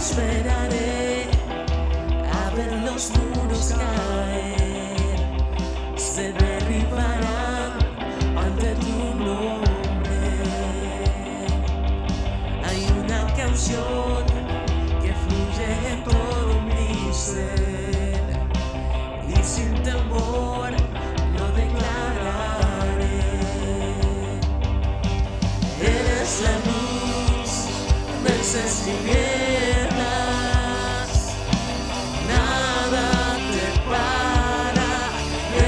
esperaré a ver los muros caer, se derribarán ante tu nombre. Hay una canción que fluye en todo mi ser y sin temor lo declararé. Eres la luz, vences tinieblas, nada te para.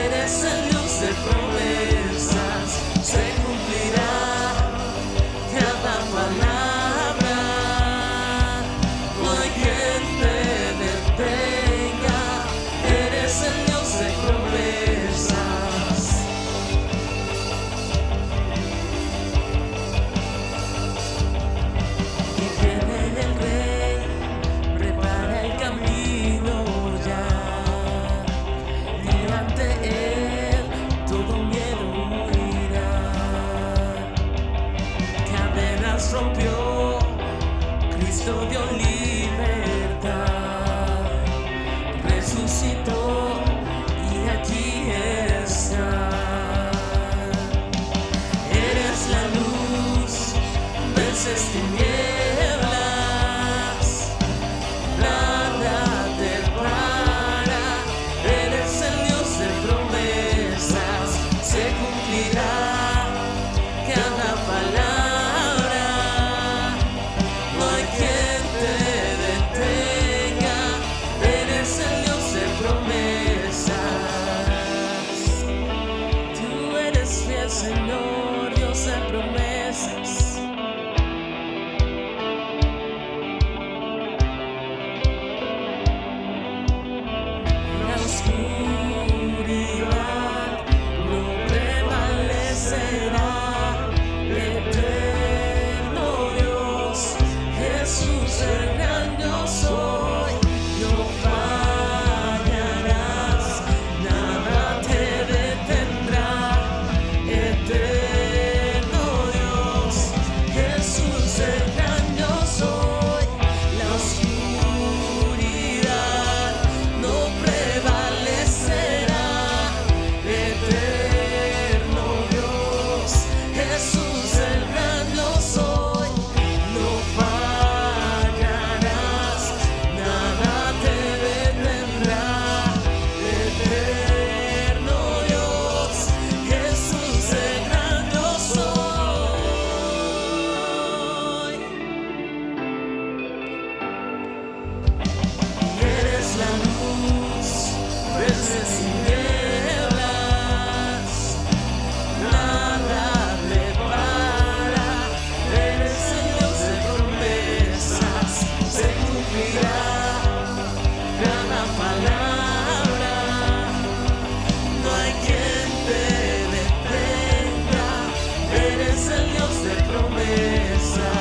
Eres el Dios de promesas, se cumplirá cada palabra. No hay quien te detenga, eres el Dios de promesas. Y viene el Rey, prepara el camino ya, y ante él todo miedo huirá. Cadenas rompió, Cristo dio libertad, resucitó y aquí está. Eres la luz, vences tinieblas, nada te para. Eres el Dios de promesas, se cumplirá cada palabra. No hay quien te detenga, eres el Dios de promesas. Tú eres fiel, Señor, Dios de promesas. La oscuridad no prevalecerá. Eterno Dios, Jesús el gran yo soy. No fallarás, nada te detendrá. Eterno Dios, Jesús el gran yo soy. La oscuridad no prevalecerá. Eterno Dios, Jesús el gran yo soy. No fallarás, nada te detendrá. Eterno Dios, Jesús el gran yo soy. Eres la luz, vences tinieblas, nada te para. Eres el Dios de promesas, se cumplirá cada palabra. No hay quien te detenga, eres el Dios de promesas.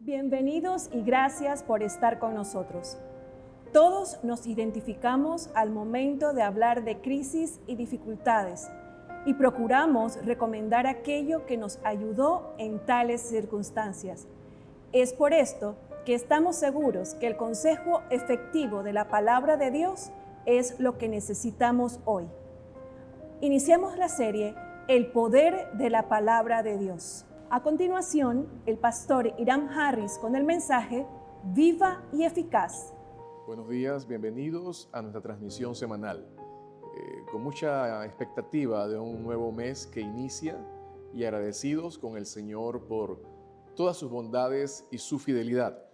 Bienvenidos y gracias por estar con nosotros. Todos nos identificamos al momento de hablar de crisis y dificultades y procuramos recomendar aquello que nos ayudó en tales circunstancias. Es por esto que estamos seguros que el consejo efectivo de la palabra de Dios es lo que necesitamos hoy. Iniciamos la serie El poder de la palabra de Dios. A continuación, el pastor Hiram Harris con el mensaje Viva y Eficaz. Buenos días, bienvenidos a nuestra transmisión semanal. Con mucha expectativa de un nuevo mes que inicia y agradecidos con el Señor por todas sus bondades y su fidelidad.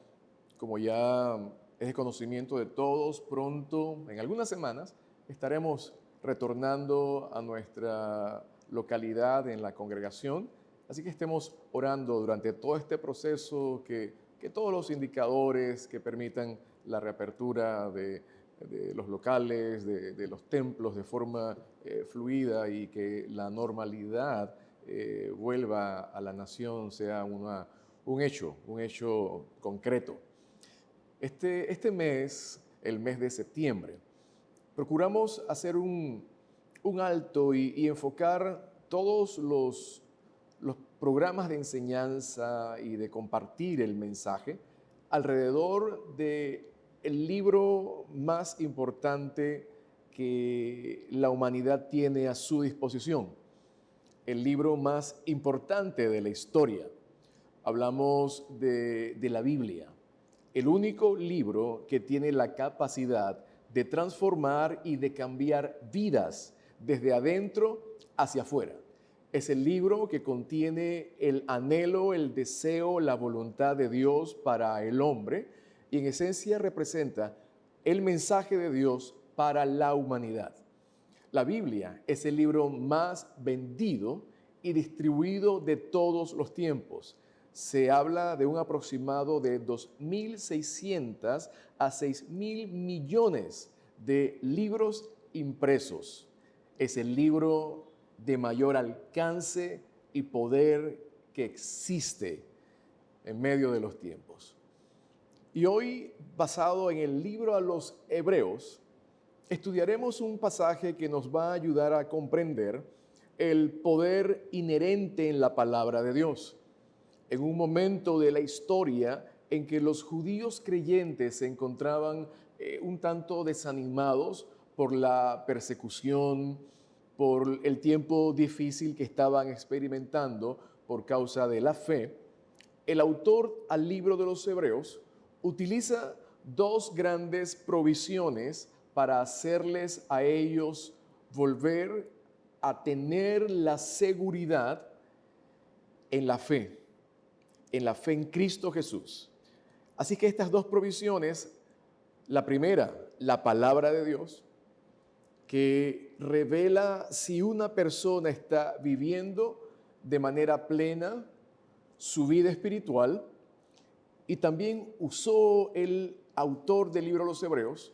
Como ya es de conocimiento de todos, pronto, en algunas semanas, estaremos retornando a nuestra localidad en la congregación. Así que estemos orando durante todo este proceso, que todos los indicadores que permitan la reapertura de los locales, de los templos de forma fluida y que la normalidad vuelva a la nación, sea un hecho concreto. Este mes, el mes de septiembre, procuramos hacer un alto y enfocar todos los programas de enseñanza y de compartir el mensaje alrededor del libro más importante que la humanidad tiene a su disposición, el libro más importante de la historia. Hablamos de la Biblia, el único libro que tiene la capacidad de transformar y de cambiar vidas desde adentro hacia afuera. Es el libro que contiene el anhelo, el deseo, la voluntad de Dios para el hombre y en esencia representa el mensaje de Dios para la humanidad. La Biblia es el libro más vendido y distribuido de todos los tiempos. Se habla de un aproximado de 2.600 a 6.000 millones de libros impresos. Es el libro de mayor alcance y poder que existe en medio de los tiempos. Y hoy, basado en el libro a los Hebreos, estudiaremos un pasaje que nos va a ayudar a comprender el poder inherente en la palabra de Dios. En un momento de la historia en que los judíos creyentes se encontraban un tanto desanimados por la persecución, por el tiempo difícil que estaban experimentando por causa de la fe, el autor al libro de los Hebreos utiliza dos grandes provisiones para hacerles a ellos volver a tener la seguridad en la fe en Cristo Jesús. Así que estas dos provisiones, la primera, la palabra de Dios, que revela si una persona está viviendo de manera plena su vida espiritual, y también usó el autor del libro de los Hebreos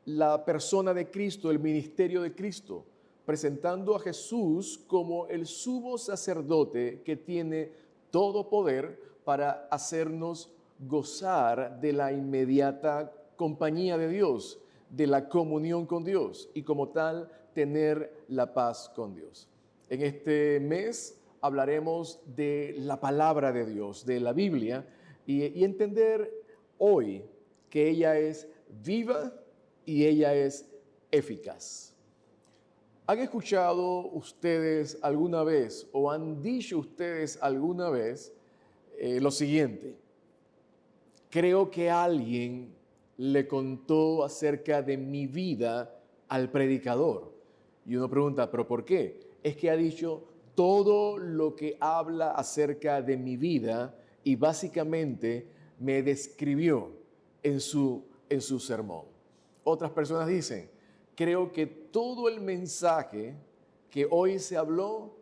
la persona de Cristo, el ministerio de Cristo, presentando a Jesús como el sumo sacerdote que tiene todo poder para hacernos gozar de la inmediata compañía de Dios, de la comunión con Dios y como tal tener la paz con Dios. En este mes hablaremos de la palabra de Dios, de la Biblia y entender hoy que ella es viva y ella es eficaz. ¿Han escuchado ustedes alguna vez o han dicho ustedes alguna vez lo siguiente? Creo que alguien le contó acerca de mi vida al predicador. Y uno pregunta, ¿pero por qué? Es que ha dicho todo lo que habla acerca de mi vida y básicamente me describió en su sermón. Otras personas dicen, creo que todo el mensaje que hoy se habló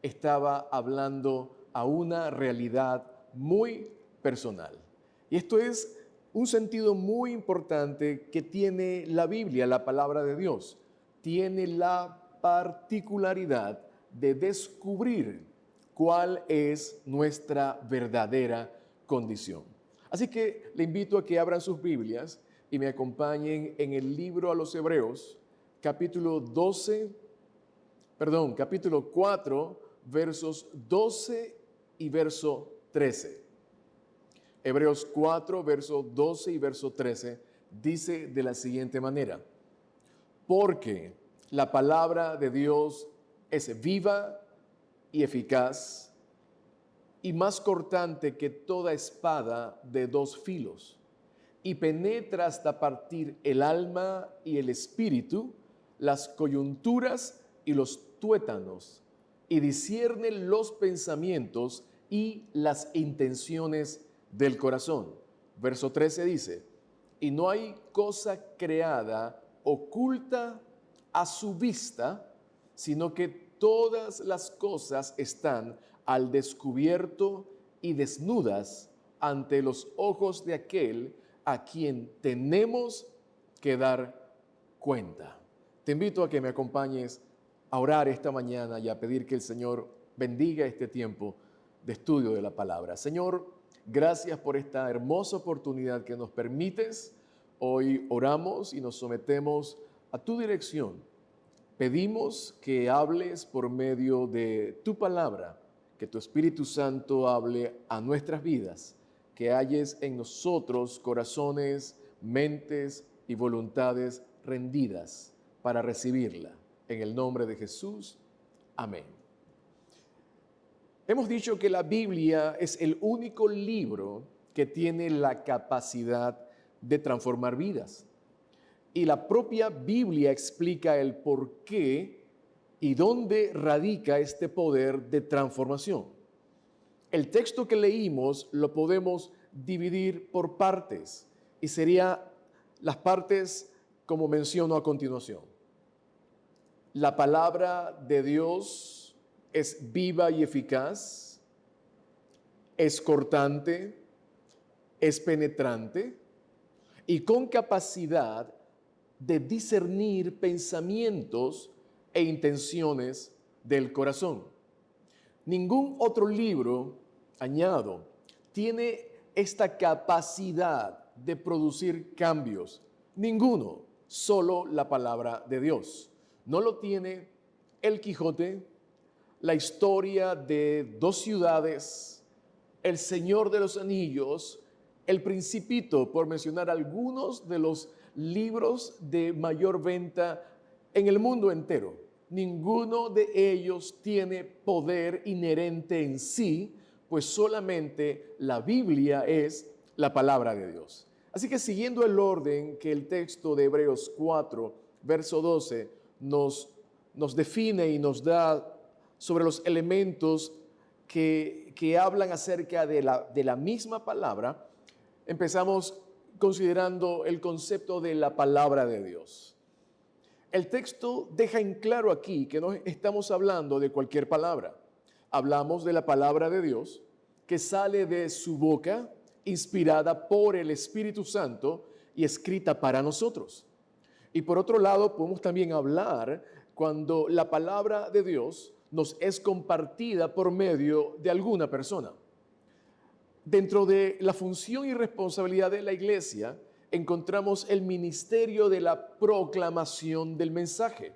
estaba hablando a una realidad muy personal. Y esto es un sentido muy importante que tiene la Biblia, la palabra de Dios. Tiene la particularidad de descubrir cuál es nuestra verdadera condición. Así que le invito a que abran sus Biblias y me acompañen en el libro a los Hebreos, capítulo 4, versos 12 y verso 13. Hebreos 4, verso 12 y verso 13 dice de la siguiente manera: porque la palabra de Dios es viva y eficaz y más cortante que toda espada de dos filos, y penetra hasta partir el alma y el espíritu, las coyunturas y los tuétanos, y discierne los pensamientos y las intenciones del corazón. Verso 13 dice, y no hay cosa creada oculta a su vista, sino que todas las cosas están al descubierto y desnudas ante los ojos de aquel a quien tenemos que dar cuenta. Te invito a que me acompañes a orar esta mañana y a pedir que el Señor bendiga este tiempo de estudio de la palabra. Señor, Gracias por esta hermosa oportunidad que nos permites. Hoy oramos y nos sometemos a tu dirección. Pedimos que hables por medio de tu palabra, que tu Espíritu Santo hable a nuestras vidas, que halles en nosotros corazones, mentes y voluntades rendidas para recibirla. En el nombre de Jesús, amén. Hemos dicho que la Biblia es el único libro que tiene la capacidad de transformar vidas. Y la propia Biblia explica el por qué y dónde radica este poder de transformación. El texto que leímos lo podemos dividir por partes y serían las partes como menciono a continuación. La palabra de Dios es viva y eficaz, es cortante, es penetrante y con capacidad de discernir pensamientos e intenciones del corazón. Ningún otro libro, añado, tiene esta capacidad de producir cambios. Ninguno, solo la palabra de Dios. No lo tiene El Quijote, la historia de dos ciudades, El Señor de los Anillos, El Principito, por mencionar algunos de los libros de mayor venta en el mundo entero. Ninguno de ellos tiene poder inherente en sí, pues solamente la Biblia es la palabra de Dios. Así que siguiendo el orden que el texto de Hebreos 4, verso 12, nos define y nos da sobre los elementos que hablan acerca de la misma palabra, empezamos considerando el concepto de la palabra de Dios. El texto deja en claro aquí que no estamos hablando de cualquier palabra. Hablamos de la palabra de Dios que sale de su boca, inspirada por el Espíritu Santo y escrita para nosotros. Y por otro lado, podemos también hablar cuando la palabra de Dios nos es compartida por medio de alguna persona. Dentro de la función y responsabilidad de la iglesia, encontramos el ministerio de la proclamación del mensaje.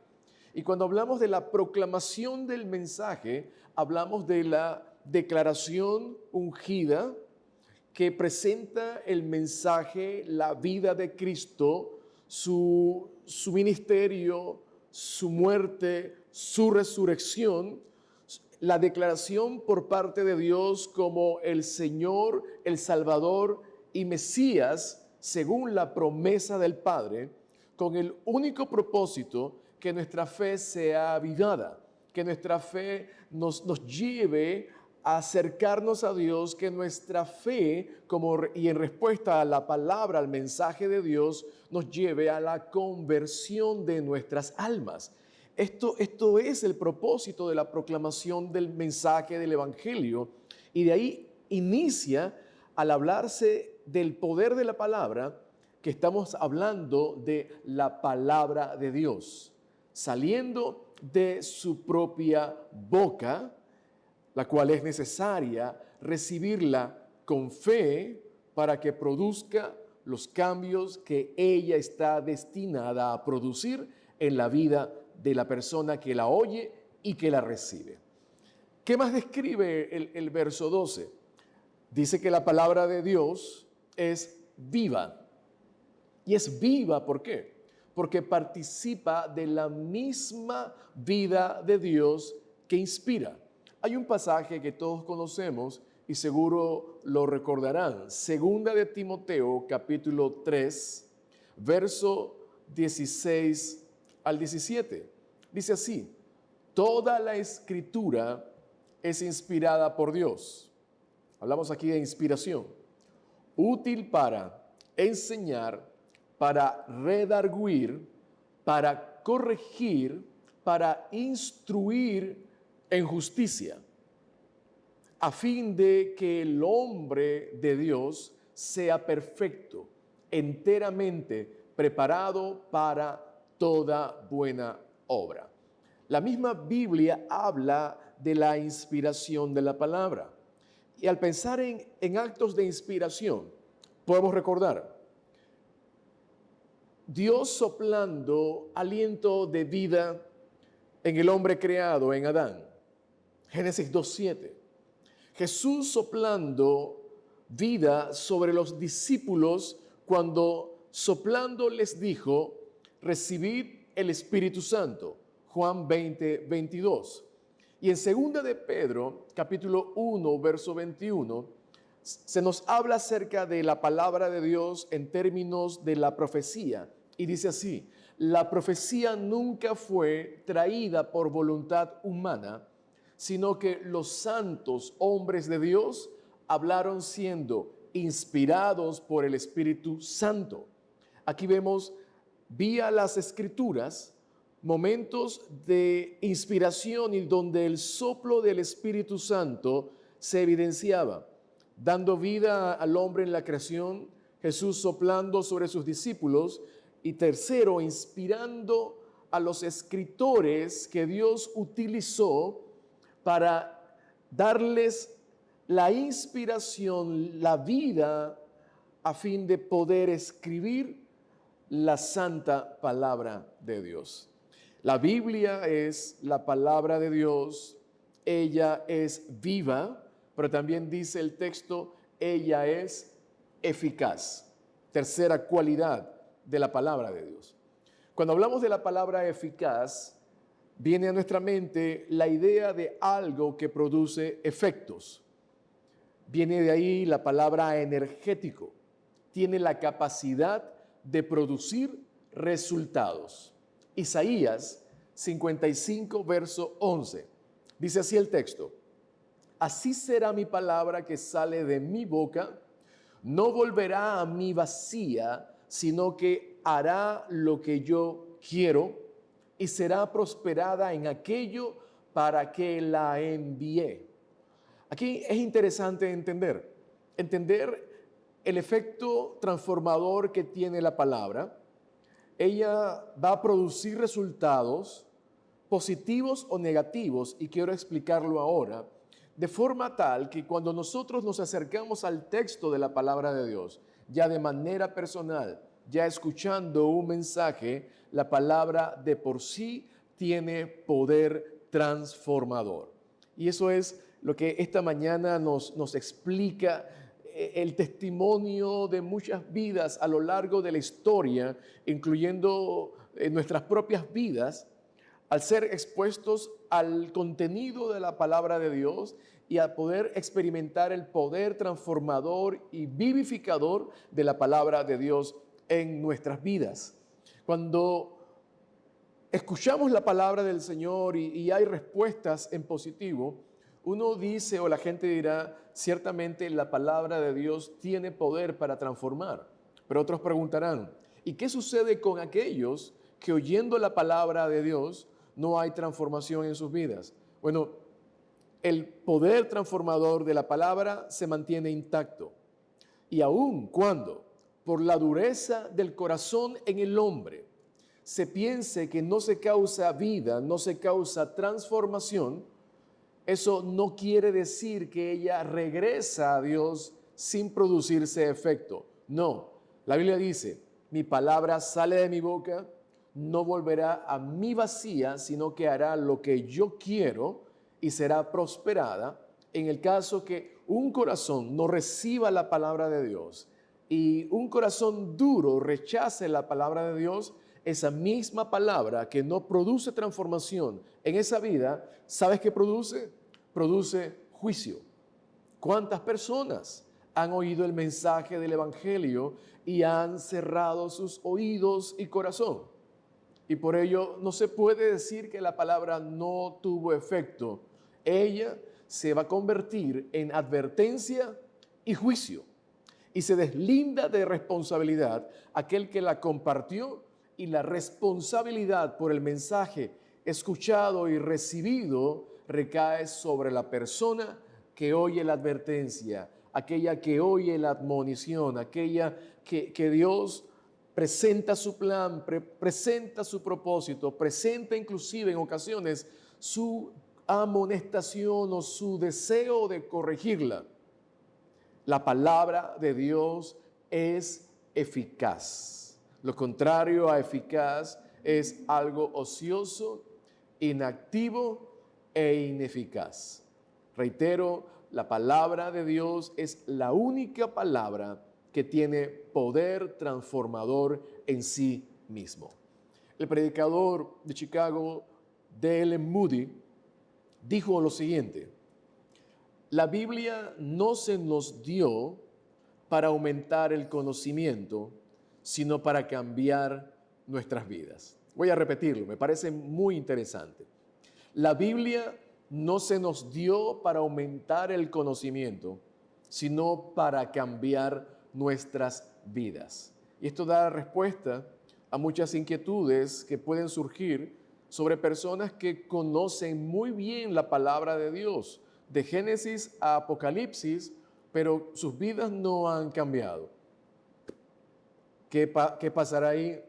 Y cuando hablamos de la proclamación del mensaje, hablamos de la declaración ungida que presenta el mensaje, la vida de Cristo, su ministerio, su muerte, su resurrección, la declaración por parte de Dios como el Señor, el Salvador y Mesías, según la promesa del Padre, con el único propósito que nuestra fe sea avivada, que nuestra fe nos lleve a acercarnos a Dios, que nuestra fe, y en respuesta a la palabra, al mensaje de Dios, nos lleve a la conversión de nuestras almas. Esto es el propósito de la proclamación del mensaje del Evangelio, y de ahí inicia, al hablarse del poder de la palabra, que estamos hablando de la palabra de Dios, saliendo de su propia boca, la cual es necesaria recibirla con fe para que produzca los cambios que ella está destinada a producir en la vida de la persona que la oye y que la recibe. ¿Qué más describe el verso 12? Dice que la palabra de Dios es viva. Y es viva, ¿por qué? Porque participa de la misma vida de Dios que inspira. Hay un pasaje que todos conocemos y seguro lo recordarán. Segunda de Timoteo, capítulo 3, verso 16 al 17. Dice así: toda la escritura es inspirada por Dios. Hablamos aquí de inspiración. Útil para enseñar, para redarguir, para corregir, para instruir en justicia, a fin de que el hombre de Dios sea perfecto, enteramente preparado para toda buena obra. La misma Biblia habla de la inspiración de la palabra. Y al pensar en actos de inspiración, podemos recordar Dios soplando aliento de vida en el hombre creado, en Adán. Génesis 2:7. Jesús soplando vida sobre los discípulos cuando soplando les dijo, recibid el Espíritu Santo. Juan 20:22. Y en 2 de Pedro, capítulo 1, verso 21, se nos habla acerca de la palabra de Dios en términos de la profecía. Y dice así, la profecía nunca fue traída por voluntad humana, sino que los santos hombres de Dios hablaron siendo inspirados por el Espíritu Santo. Aquí vemos, vía las Escrituras, momentos de inspiración y donde el soplo del Espíritu Santo se evidenciaba, dando vida al hombre en la creación, Jesús soplando sobre sus discípulos, y tercero, inspirando a los escritores que Dios utilizó para darles la inspiración, la vida, a fin de poder escribir la santa palabra de Dios. La Biblia es la palabra de Dios, ella es viva, pero también dice el texto, ella es eficaz. Tercera cualidad de la palabra de Dios. Cuando hablamos de la palabra eficaz, viene a nuestra mente la idea de algo que produce efectos. Viene de ahí la palabra energético. Tiene la capacidad de producir resultados. Isaías 55, verso 11. Dice así el texto. Así será mi palabra que sale de mi boca, no volverá a mí vacía, sino que hará lo que yo quiero y será prosperada en aquello para que la envié. Aquí es interesante entender el efecto transformador que tiene la palabra. Ella va a producir resultados positivos o negativos, y quiero explicarlo ahora, de forma tal que cuando nosotros nos acercamos al texto de la palabra de Dios, ya de manera personal, ya escuchando un mensaje, la palabra de por sí tiene poder transformador. Y eso es lo que esta mañana nos explica el testimonio de muchas vidas a lo largo de la historia, incluyendo nuestras propias vidas, al ser expuestos al contenido de la palabra de Dios y a poder experimentar el poder transformador y vivificador de la palabra de Dios en nuestras vidas. Cuando escuchamos la palabra del Señor y hay respuestas en positivo, uno dice o la gente dirá, ciertamente la palabra de Dios tiene poder para transformar. Pero otros preguntarán, ¿y qué sucede con aquellos que oyendo la palabra de Dios no hay transformación en sus vidas? Bueno, el poder transformador de la palabra se mantiene intacto. Y aun cuando, por la dureza del corazón en el hombre, se piense que no se causa vida, no se causa transformación, eso no quiere decir que ella regresa a Dios sin producirse efecto. No, la Biblia dice, mi palabra sale de mi boca, no volverá a mí vacía, sino que hará lo que yo quiero y será prosperada. En el caso que un corazón no reciba la palabra de Dios y un corazón duro rechace la palabra de Dios, esa misma palabra que no produce transformación en esa vida, ¿sabes qué produce? Produce juicio. ¿Cuántas personas han oído el mensaje del Evangelio y han cerrado sus oídos y corazón? Y por ello no se puede decir que la palabra no tuvo efecto. Ella se va a convertir en advertencia y juicio. Y se deslinda de responsabilidad aquel que la compartió, y la responsabilidad por el mensaje escuchado y recibido recae sobre la persona que oye la advertencia, aquella que oye la admonición, aquella que Dios presenta su plan, presenta su propósito, presenta inclusive en ocasiones su amonestación o su deseo de corregirla. La palabra de Dios es eficaz. Lo contrario a eficaz es algo ocioso, inactivo e ineficaz. Reitero, la palabra de Dios es la única palabra que tiene poder transformador en sí mismo. El predicador de Chicago, D.L. Moody, dijo lo siguiente: la Biblia no se nos dio para aumentar el conocimiento, sino para cambiar nuestras vidas. Voy a repetirlo, me parece muy interesante. La Biblia no se nos dio para aumentar el conocimiento, sino para cambiar nuestras vidas. Y esto da respuesta a muchas inquietudes que pueden surgir sobre personas que conocen muy bien la palabra de Dios, de Génesis a Apocalipsis, pero sus vidas no han cambiado. ¿Qué pasará ahí?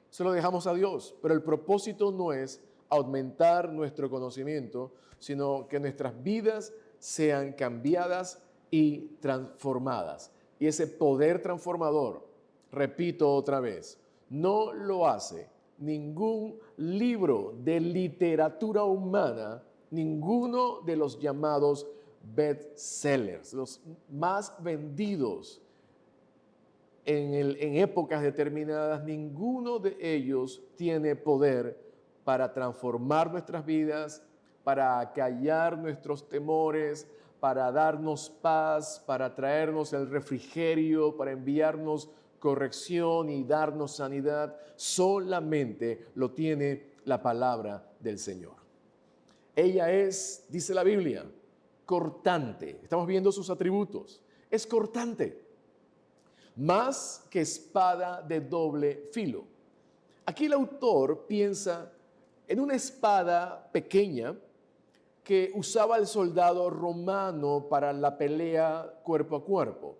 Se lo dejamos a Dios, pero el propósito no es aumentar nuestro conocimiento, sino que nuestras vidas sean cambiadas y transformadas. Y ese poder transformador, repito otra vez, no lo hace ningún libro de literatura humana, ninguno de los llamados bestsellers, los más vendidos en épocas determinadas. Ninguno de ellos tiene poder para transformar nuestras vidas, para acallar nuestros temores, para darnos paz, para traernos el refrigerio, para enviarnos corrección y darnos sanidad. Solamente lo tiene la palabra del Señor. Ella es, dice la Biblia, cortante. Estamos viendo sus atributos. Es cortante, más que espada de doble filo. Aquí el autor piensa en una espada pequeña que usaba el soldado romano para la pelea cuerpo a cuerpo.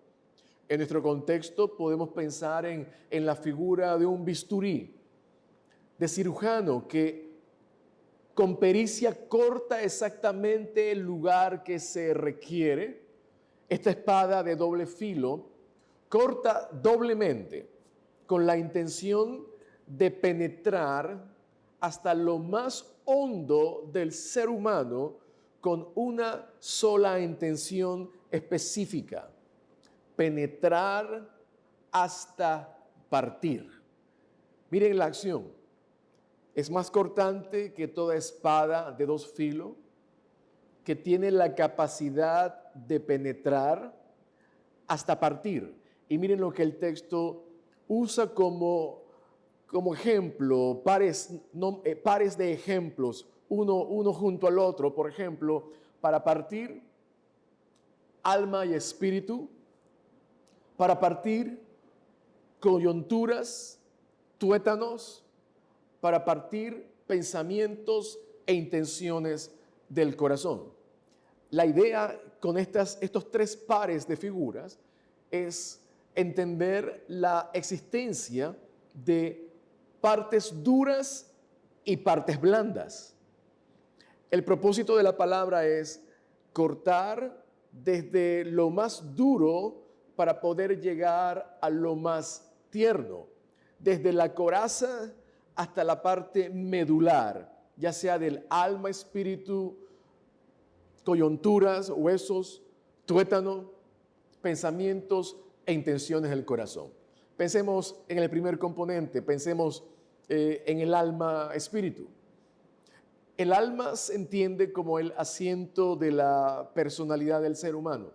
En nuestro contexto podemos pensar en la figura de un bisturí, de cirujano que con pericia corta exactamente el lugar que se requiere. Esta espada de doble filo corta doblemente con la intención de penetrar hasta lo más hondo del ser humano con una sola intención específica: penetrar hasta partir. Miren la acción. Es más cortante que toda espada de dos filos, que tiene la capacidad de penetrar hasta partir. Y miren lo que el texto usa como ejemplo, pares de ejemplos, uno junto al otro. Por ejemplo, para partir alma y espíritu, para partir coyunturas, tuétanos, para partir pensamientos e intenciones del corazón. La idea con estos tres pares de figuras es entender la existencia de partes duras y partes blandas. El propósito de la palabra es cortar desde lo más duro para poder llegar a lo más tierno, desde la coraza hasta la parte medular, ya sea del alma, espíritu, coyunturas, huesos, tuétano, pensamientos e intenciones del corazón. Pensemos en el primer componente, pensemos en el alma, espíritu. El alma se entiende como el asiento de la personalidad del ser humano.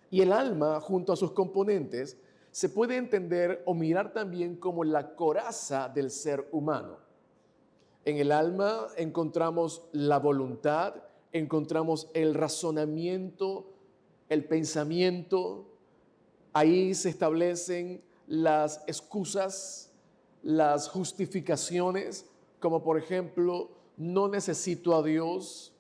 Y el alma, junto a sus componentes, se puede entender o mirar también como la coraza del ser humano. En el alma encontramos la voluntad, encontramos el razonamiento, el pensamiento. Ahí se establecen las excusas, las justificaciones, como por ejemplo, no necesito a Dios.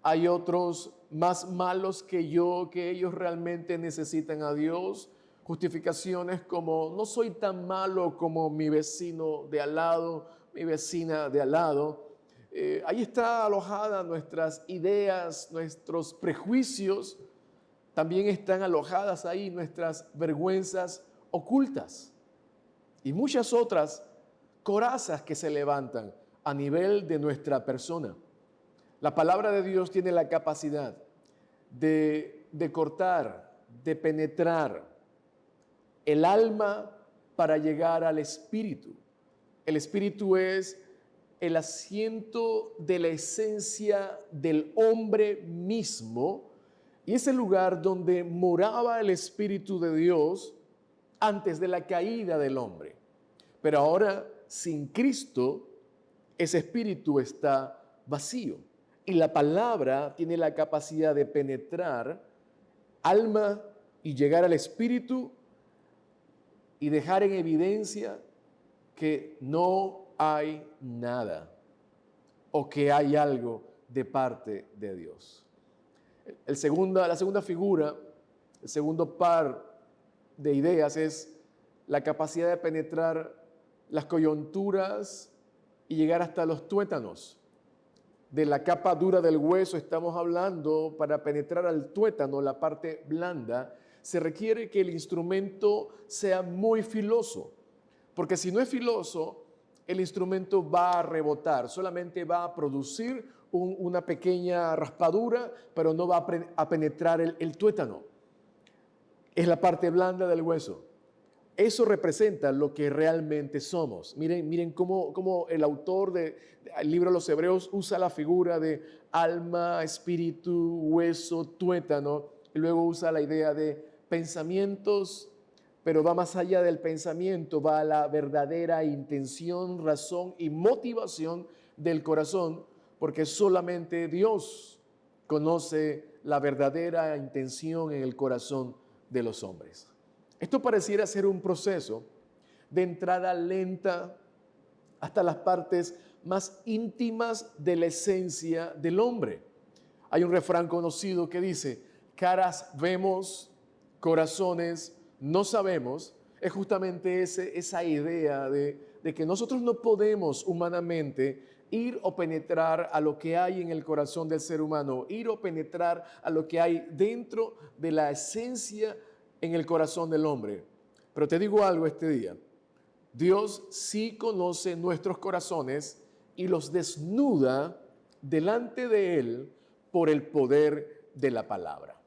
Hay otros más malos que yo, que ellos realmente necesitan a Dios. Justificaciones como no soy tan malo como mi vecino de al lado, mi vecina de al lado. Ahí está alojada nuestras ideas, nuestros prejuicios también están alojadas ahí nuestras vergüenzas ocultas y muchas otras corazas que se levantan a nivel de nuestra persona. La palabra de Dios tiene la capacidad de cortar, de penetrar el alma para llegar al espíritu. El espíritu es el asiento de la esencia del hombre mismo y es el lugar donde moraba el Espíritu de Dios antes de la caída del hombre. Pero ahora, sin Cristo, ese espíritu está vacío. Y la palabra tiene la capacidad de penetrar alma y llegar al espíritu y dejar en evidencia que no hay nada o que hay algo de parte de Dios. La segunda figura, el segundo par de ideas es la capacidad de penetrar las coyunturas y llegar hasta los tuétanos. De la capa dura del hueso estamos hablando. Para penetrar al tuétano, la parte blanda, se requiere que el instrumento sea muy filoso, porque si no es filoso, el instrumento va a rebotar, solamente va a producir una pequeña raspadura, pero no va a penetrar el tuétano. Es la parte blanda del hueso. Eso representa lo que realmente somos. Miren cómo el autor del libro de los Hebreos usa la figura de alma, espíritu, hueso, tuétano, y luego usa la idea de pensamientos, pero va más allá del pensamiento, va a la verdadera intención, razón y motivación del corazón, porque solamente Dios conoce la verdadera intención en el corazón de los hombres. Esto pareciera ser un proceso de entrada lenta hasta las partes más íntimas de la esencia del hombre. Hay un refrán conocido que dice: caras vemos, corazones no sabemos. Es justamente esa idea de que nosotros no podemos humanamente ir o penetrar a lo que hay en el corazón del ser humano, ir o penetrar a lo que hay dentro de la esencia en el corazón del hombre. Pero te digo algo este día: Dios sí conoce nuestros corazones y los desnuda delante de Él por el poder de la palabra.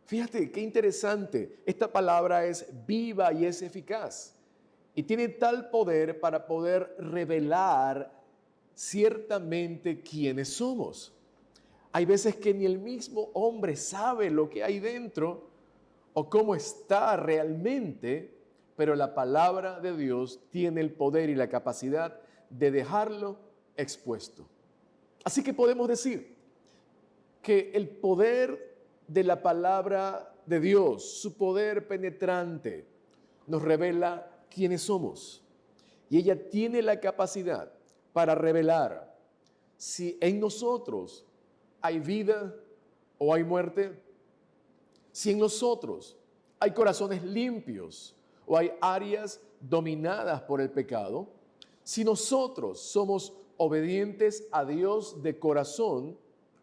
Fíjate qué interesante, esta palabra es viva y es eficaz y tiene tal poder para poder revelar ciertamente quiénes somos. Hay veces que ni el mismo hombre sabe lo que hay dentro o cómo está realmente, pero la palabra de Dios tiene el poder y la capacidad de dejarlo expuesto. Así que podemos decir que el poder de la palabra de Dios, su poder penetrante, nos revela quiénes somos. Y ella tiene la capacidad para revelar si en nosotros hay vida o hay muerte, si en nosotros hay corazones limpios o hay áreas dominadas por el pecado, si nosotros somos obedientes a Dios de corazón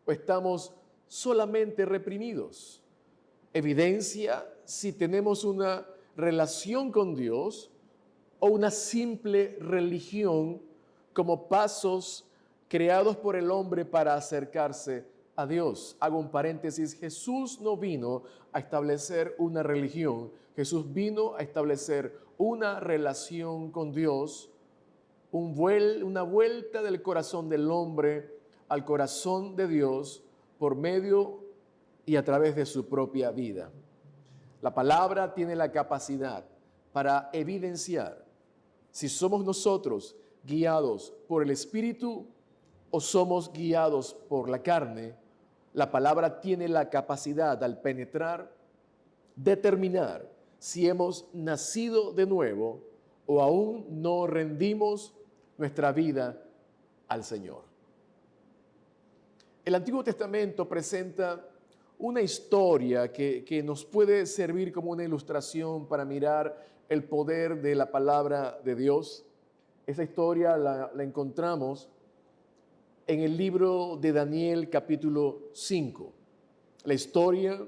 o estamos solamente reprimidos. Evidencia si tenemos una relación con Dios o una simple religión como pasos creados por el hombre para acercarse a Dios. Hago un paréntesis: Jesús no vino a establecer una religión, Jesús vino a establecer una relación con Dios, una vuelta del corazón del hombre al corazón de Dios por medio y a través de su propia vida. La palabra tiene la capacidad para evidenciar si somos nosotros guiados por el Espíritu o somos guiados por la carne. La palabra tiene la capacidad al penetrar, determinar si hemos nacido de nuevo o aún no rendimos nuestra vida al Señor. El Antiguo Testamento presenta una historia que nos puede servir como una ilustración para mirar el poder de la palabra de Dios. Esa historia la encontramos en el libro de Daniel capítulo 5. La historia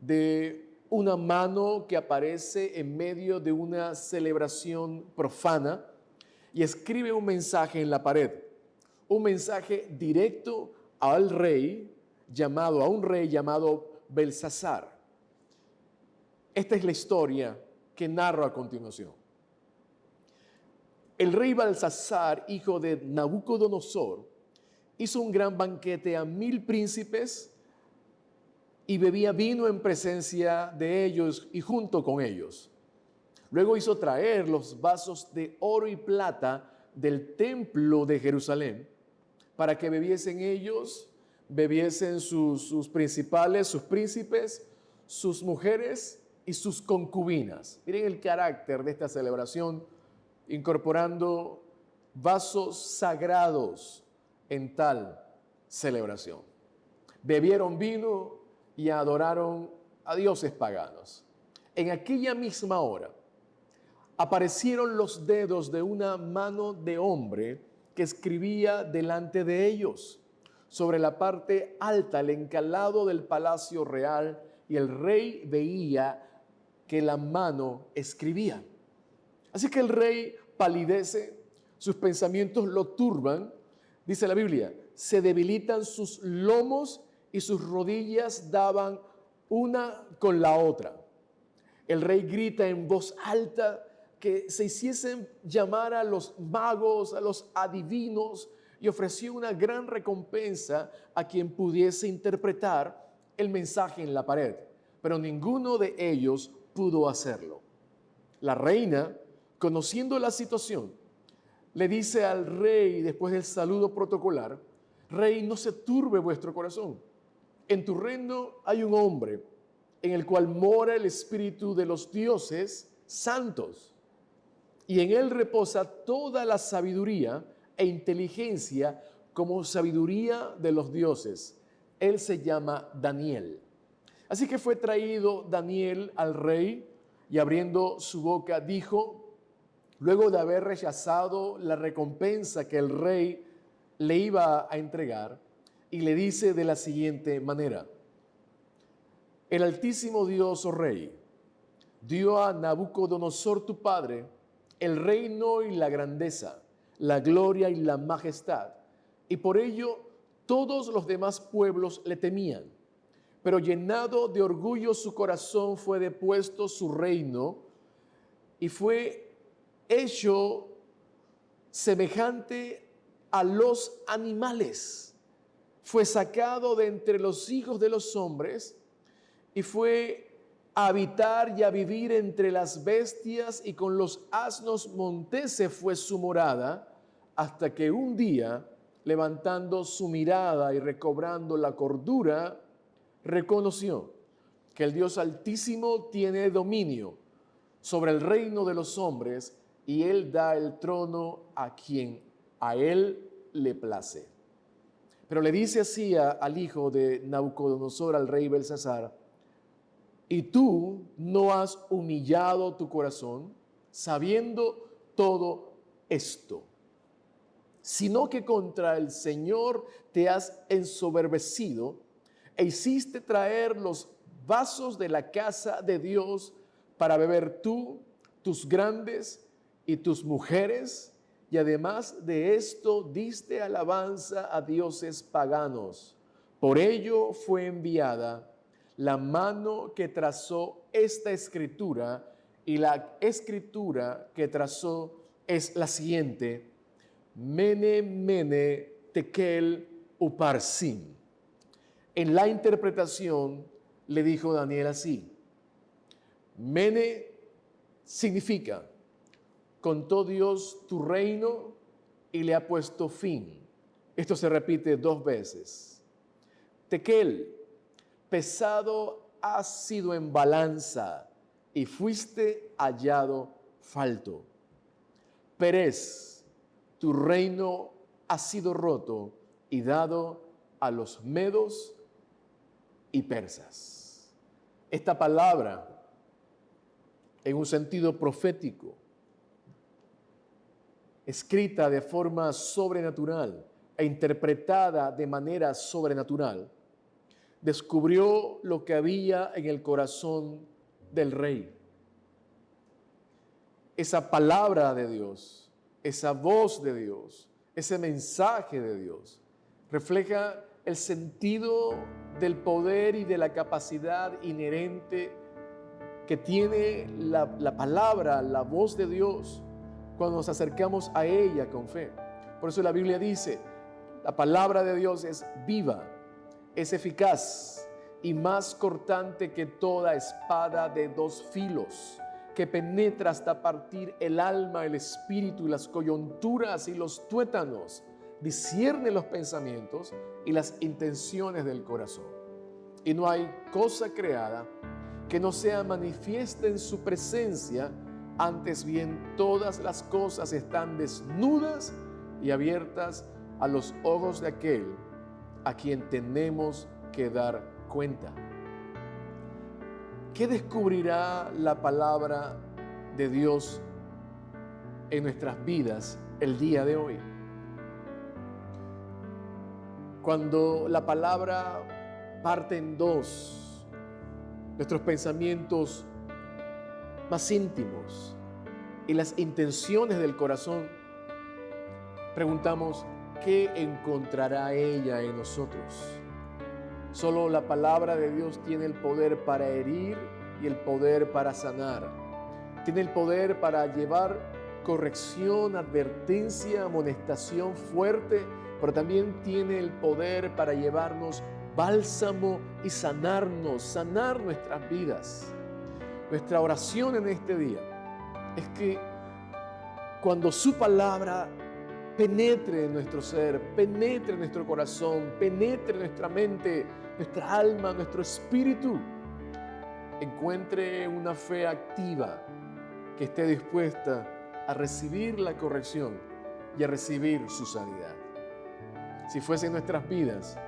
de una mano que aparece en medio de una celebración profana y escribe un mensaje en la pared, un mensaje directo a un rey llamado Belsasar. Esta es la historia que narro a continuación. El rey Belsasar, hijo de Nabucodonosor, hizo un gran banquete a 1000 príncipes y bebía vino en presencia de ellos y junto con ellos. Luego hizo traer los vasos de oro y plata del templo de Jerusalén para que bebiesen sus principales, sus príncipes, sus mujeres y sus concubinas. Miren el carácter de esta celebración, incorporando vasos sagrados en tal celebración. Bebieron vino y adoraron a dioses paganos. En aquella misma hora aparecieron los dedos de una mano de hombre que escribía delante de ellos. Sobre la parte alta, el encalado del palacio real, y el rey veía que la mano escribía. Así que el rey palidece, sus pensamientos lo turban, dice la Biblia, se debilitan sus lomos y sus rodillas daban una con la otra. El rey grita en voz alta que se hiciesen llamar a los magos, a los adivinos, y ofreció una gran recompensa a quien pudiese interpretar el mensaje en la pared, pero ninguno de ellos pudo hacerlo. La reina, conociendo la situación, le dice al rey, después del saludo protocolar: Rey, no se turbe vuestro corazón. En tu reino hay un hombre en el cual mora el espíritu de los dioses santos, y en él reposa toda la sabiduría e inteligencia como sabiduría de los dioses. Él se llama Daniel. Así que fue traído Daniel al rey, y abriendo su boca dijo, luego de haber rechazado la recompensa que el rey le iba a entregar, y le dice de la siguiente manera: el Altísimo Dios, oh rey, dio a Nabucodonosor tu padre el reino y la grandeza, la gloria y la majestad, y por ello todos los demás pueblos le temían. Pero llenado de orgullo su corazón, fue depuesto su reino y fue hecho semejante a los animales. Fue sacado de entre los hijos de los hombres y fue a habitar y a vivir entre las bestias, y con los asnos monteses fue su morada, hasta que un día, levantando su mirada y recobrando la cordura, reconoció que el Dios Altísimo tiene dominio sobre el reino de los hombres, y Él da el trono a quien a Él le place. Pero le dice así al hijo de Nabucodonosor, al rey Belsasar: ¿y tú no has humillado tu corazón sabiendo todo esto, sino que contra el Señor te has ensoberbecido e hiciste traer los vasos de la casa de Dios para beber tú, tus grandes y tus mujeres? Y además de esto diste alabanza a dioses paganos. Por ello fue enviada la mano que trazó esta escritura, y la escritura que trazó es la siguiente: Mene, Mene, Tekel, Uparsin. En la interpretación le dijo Daniel así: Mene significa contó Dios tu reino y le ha puesto fin. Esto se repite 2 veces. Tekel, pesado has sido en balanza y fuiste hallado falto. Perez, tu reino ha sido roto y dado a los medos y persas. Esta palabra, en un sentido profético, escrita de forma sobrenatural e interpretada de manera sobrenatural, descubrió lo que había en el corazón del rey. Esa palabra de Dios, esa voz de Dios, ese mensaje de Dios, refleja el sentido del poder y de la capacidad inherente que tiene la palabra, la voz de Dios, cuando nos acercamos a ella con fe. Por eso la Biblia dice, la palabra de Dios es viva, es eficaz y más cortante que toda espada de dos filos, que penetra hasta partir el alma, el espíritu y las coyunturas y los tuétanos, discierne los pensamientos y las intenciones del corazón. Y no hay cosa creada que no sea manifiesta en su presencia, antes bien todas las cosas están desnudas y abiertas a los ojos de aquel a quien tenemos que dar cuenta. ¿Qué descubrirá la palabra de Dios en nuestras vidas el día de hoy? Cuando la palabra parte en dos, nuestros pensamientos más íntimos y las intenciones del corazón, preguntamos, ¿qué encontrará ella en nosotros? Solo la palabra de Dios tiene el poder para herir y el poder para sanar. Tiene el poder para llevar corrección, advertencia, amonestación fuerte, pero también tiene el poder para llevarnos bálsamo y sanarnos, sanar nuestras vidas. Nuestra oración en este día es que cuando su palabra penetre en nuestro ser, penetre en nuestro corazón, penetre en nuestra mente, nuestra alma, nuestro espíritu, encuentre una fe activa que esté dispuesta a recibir la corrección y a recibir su sanidad. Si fuesen nuestras vidas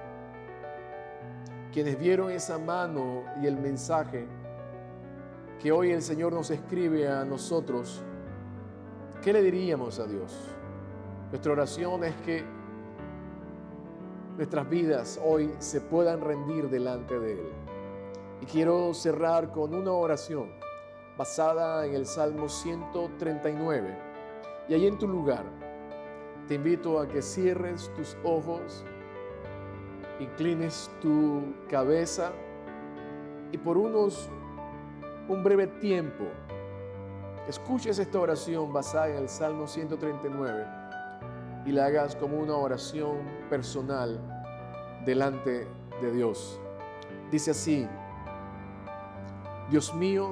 quienes vieron esa mano y el mensaje que hoy el Señor nos escribe a nosotros, ¿qué le diríamos a Dios? Nuestra oración es que nuestras vidas hoy se puedan rendir delante de Él. Y quiero cerrar con una oración basada en el Salmo 139. Y ahí en tu lugar, te invito a que cierres tus ojos, inclines tu cabeza y por un breve tiempo escuches esta oración basada en el Salmo 139 y la hagas como una oración personal delante de Dios. Dice así: Dios mío,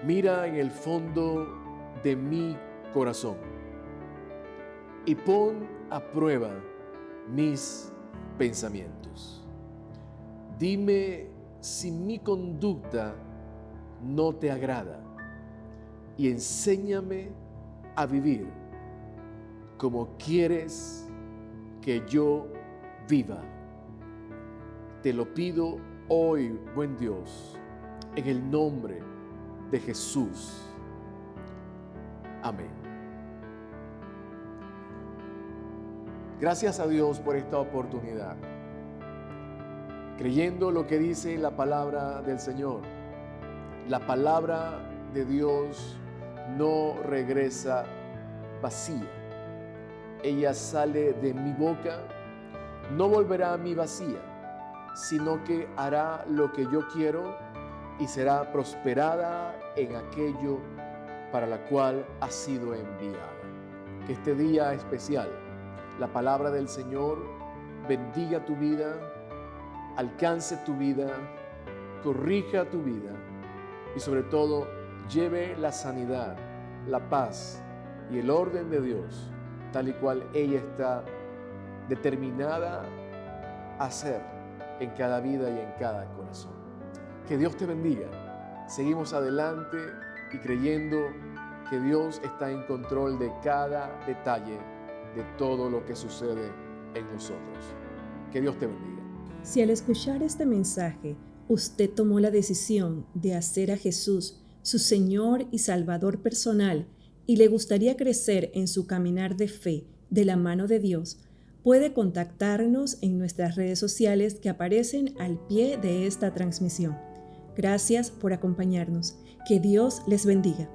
mira en el fondo de mi corazón y pon a prueba mis pensamientos. Dime si mi conducta no te agrada y enséñame a vivir como quieres que yo viva. Te lo pido hoy, buen Dios, en el nombre de Jesús. Amén. Gracias a Dios por esta oportunidad. Creyendo lo que dice la palabra del Señor. La palabra de Dios no regresa vacía. Ella sale de mi boca, no volverá a mí vacía, sino que hará lo que yo quiero y será prosperada en aquello para la cual ha sido enviada. Que este día especial, la palabra del Señor bendiga tu vida, alcance tu vida, corrija tu vida y sobre todo lleve la sanidad, la paz y el orden de Dios, tal y cual ella está determinada a hacer en cada vida y en cada corazón. Que Dios te bendiga. Seguimos adelante y creyendo que Dios está en control de cada detalle de todo lo que sucede en nosotros. Que Dios te bendiga. Si al escuchar este mensaje usted tomó la decisión de hacer a Jesús su Señor y Salvador personal y le gustaría crecer en su caminar de fe de la mano de Dios, puede contactarnos en nuestras redes sociales que aparecen al pie de esta transmisión. Gracias por acompañarnos. Que Dios les bendiga.